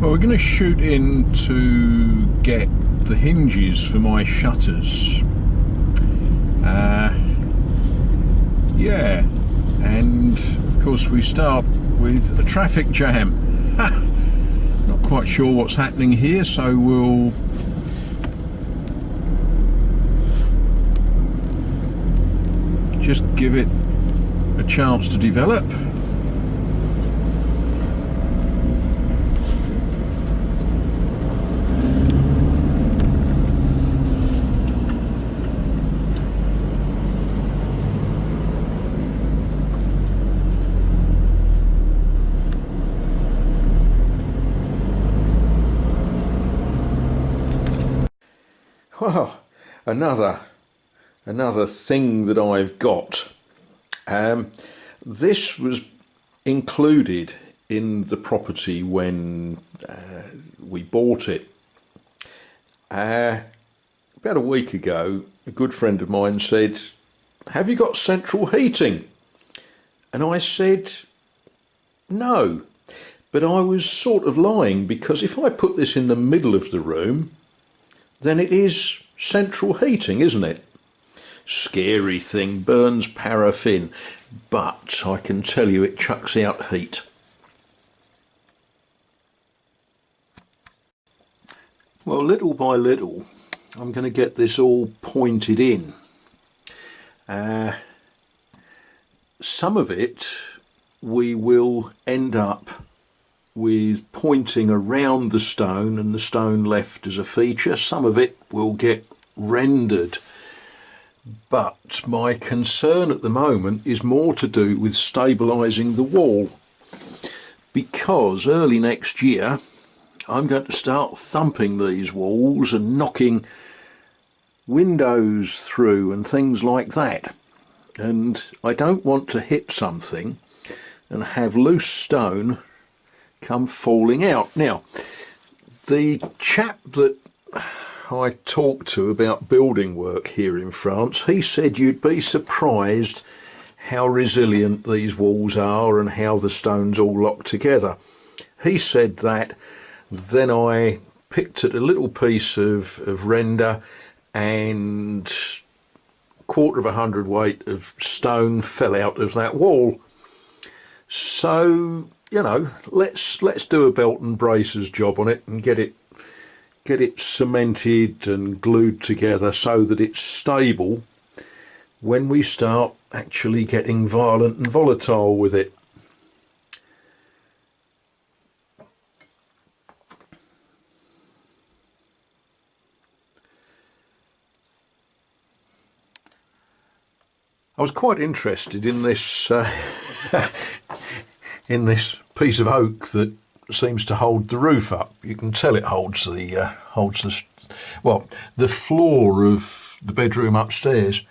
Well, we're going to shoot in to get the hinges for my shutters. Yeah, and of course we start with a traffic jam. Not quite sure what's happening here, so we'll just give it a chance to develop. Well, another thing that I've got. This was included in the property when we bought it. About a week ago, a good friend of mine said, "Have you got central heating?" And I said, "No." But I was sort of lying, because if I put this in the middle of the room, then it is central heating, isn't it? Scary thing, burns paraffin, but I can tell you it chucks out heat. Well, little by little, I'm going to get this all pointed in. Some of it we will end up with pointing around the stone and the stone left as a feature. Some of it will get rendered. But my concern at the moment is more to do with stabilising the wall, because early next year I'm going to start thumping these walls and knocking windows through and things like that. And I don't want to hit something and have loose stone come falling out. Now, the chap that I talked to about building work here in France, he said you'd be surprised how resilient these walls are and how the stones all lock together. He said that. Then I picked at a little piece of render, and 1/4 hundredweight of stone fell out of that wall. So, you know, let's do a belt and braces job on it and get it cemented and glued together so that it's stable when we start actually getting violent and volatile with it. I was quite interested in this in this piece of oak that seems to hold the roof up. You can tell it holds the floor of the bedroom upstairs,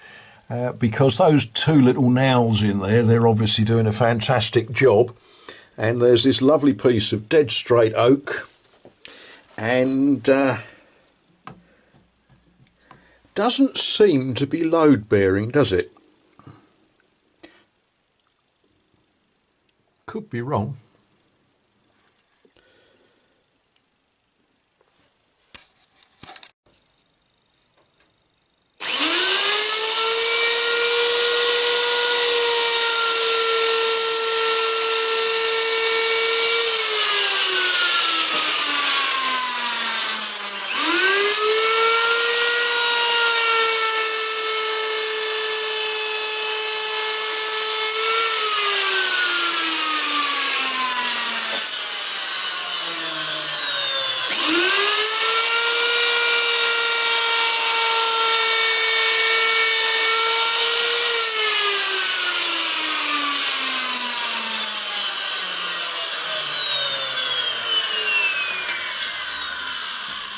because those two little nails in there, they're obviously doing a fantastic job. And there's this lovely piece of dead straight oak, and doesn't seem to be load bearing, does it? Could be wrong.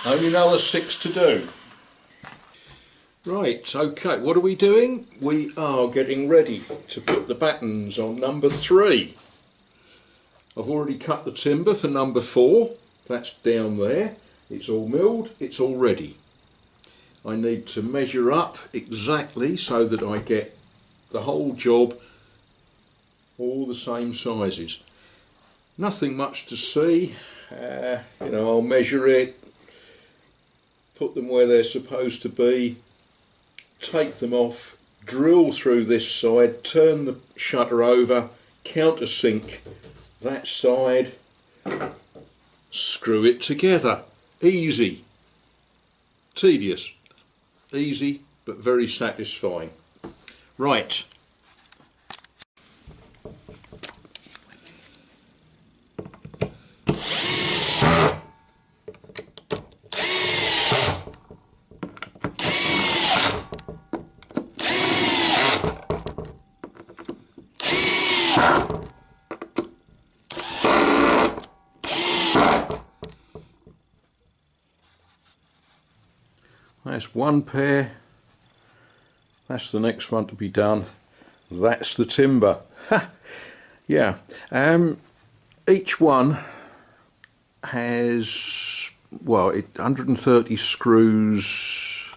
Only another 6 to do. Right, okay, what are we doing? We are getting ready to put the battens on number 3. I've already cut the timber for number 4. That's down there. It's all milled, it's all ready. I need to measure up exactly so that I get the whole job all the same sizes. Nothing much to see. You know, I'll measure it, put them where they're supposed to be, take them off, drill through this side, turn the shutter over, countersink that side, screw it together. Easy. Tedious. Easy, but very satisfying. Right. That's one pair, that's the next one to be done, that's the timber. Yeah, each one has, well, 130 screws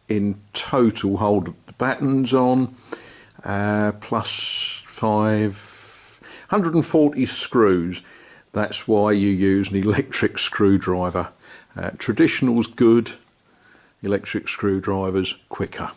in total hold the battens on, plus 140 screws. That's why you use an electric screwdriver. Traditional's good, electric screwdrivers quicker.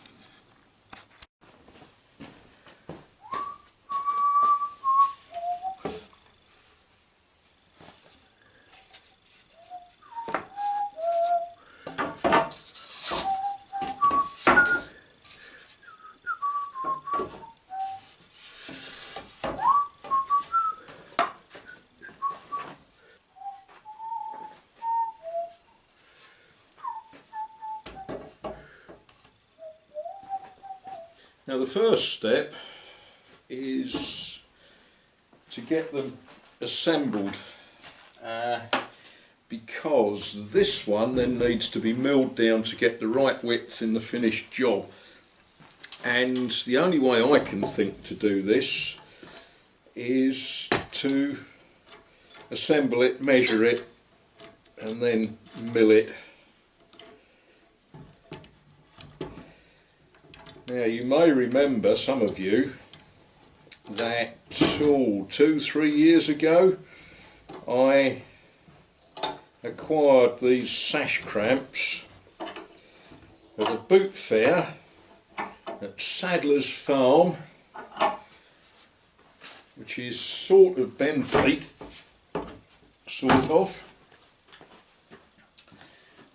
Now the first step is to get them assembled, because this one then needs to be milled down to get the right width in the finished job, and the only way I can think to do this is to assemble it, measure it, and then mill it. Now you may remember, some of you, that 2-3 years ago I acquired these sash cramps at a boot fair at Sadler's Farm, which is sort of Benfleet, sort of.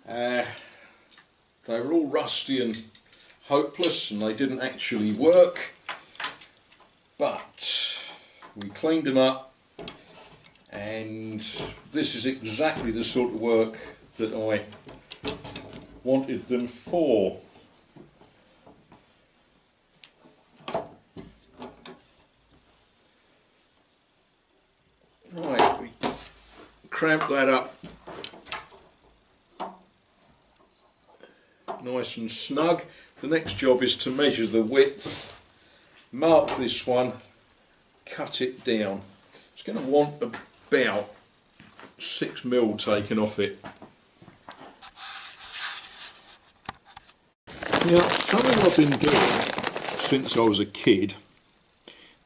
They were all rusty and hopeless, and they didn't actually work, but we cleaned them up, and this is exactly the sort of work that I wanted them for. Right, we cramp that up nice and snug. The next job is to measure the width, mark this one, cut it down. It's going to want about 6mm taken off it. Now, something I've been doing since I was a kid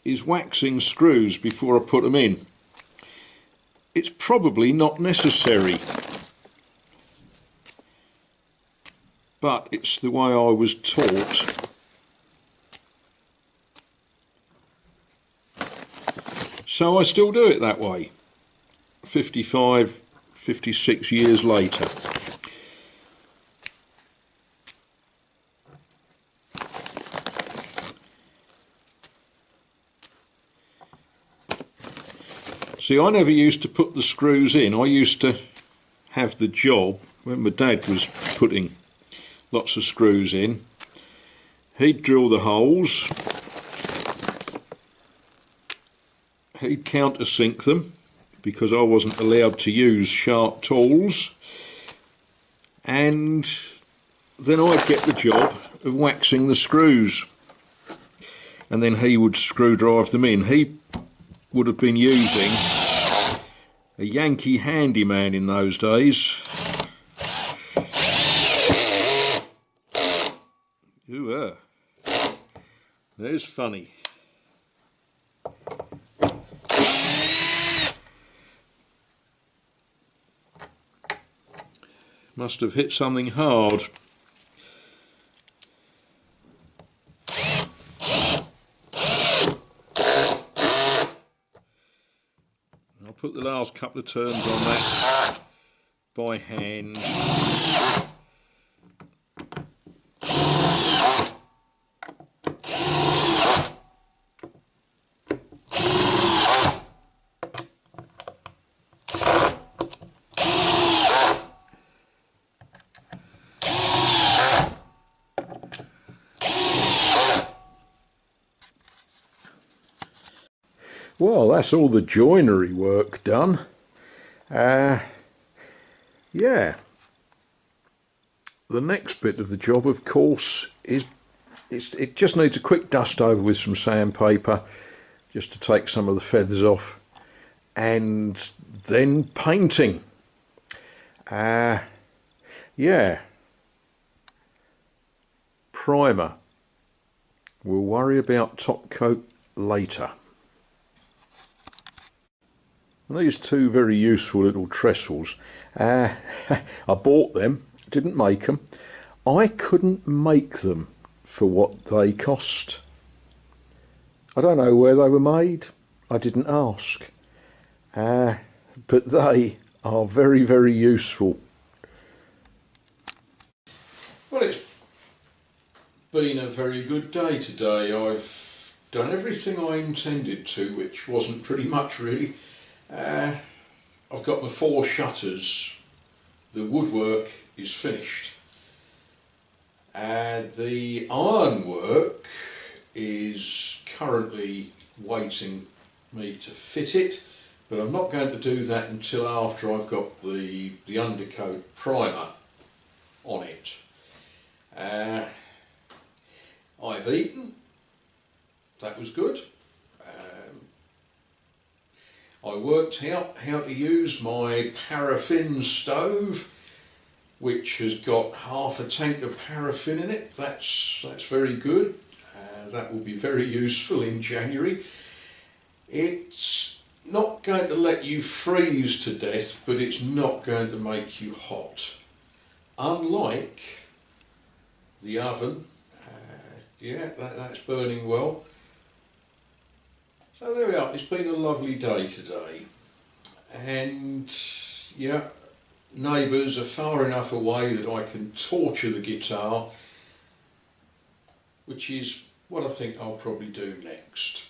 is waxing screws before I put them in. It's probably not necessary, but it's the way I was taught. So I still do it that way, 55, 56 years later. See, I never used to put the screws in. I used to have the job, when my dad was putting lots of screws in, he'd drill the holes, he'd countersink them because I wasn't allowed to use sharp tools, and then I'd get the job of waxing the screws, and then he would screw drive them in. He would have been using a Yankee Handyman in those days. Ooh, there's funny. Must have hit something hard. I'll put the last couple of turns on that by hand. Well, that's all the joinery work done. Yeah. The next bit of the job, of course, is it just needs a quick dust over with some sandpaper, just to take some of the feathers off, and then painting. Yeah. Primer. We'll worry about top coat later. And these two very useful little trestles, I bought them, didn't make them. I couldn't make them for what they cost. I don't know where they were made, I didn't ask. But they are very, very useful. Well, it's been a very good day today. I've done everything I intended to, which wasn't pretty much really. I've got my 4 shutters. The woodwork is finished. The ironwork is currently waiting me to fit it, but I'm not going to do that until after I've got the undercoat primer on it. I've eaten. That was good. I worked out how to use my paraffin stove, which has got half a tank of paraffin in it. That's very good. That will be very useful in January. It's not going to let you freeze to death, but it's not going to make you hot. Unlike the oven, yeah, that's burning well. So there we are, it's been a lovely day today, and yeah, neighbours are far enough away that I can torture the guitar, which is what I think I'll probably do next.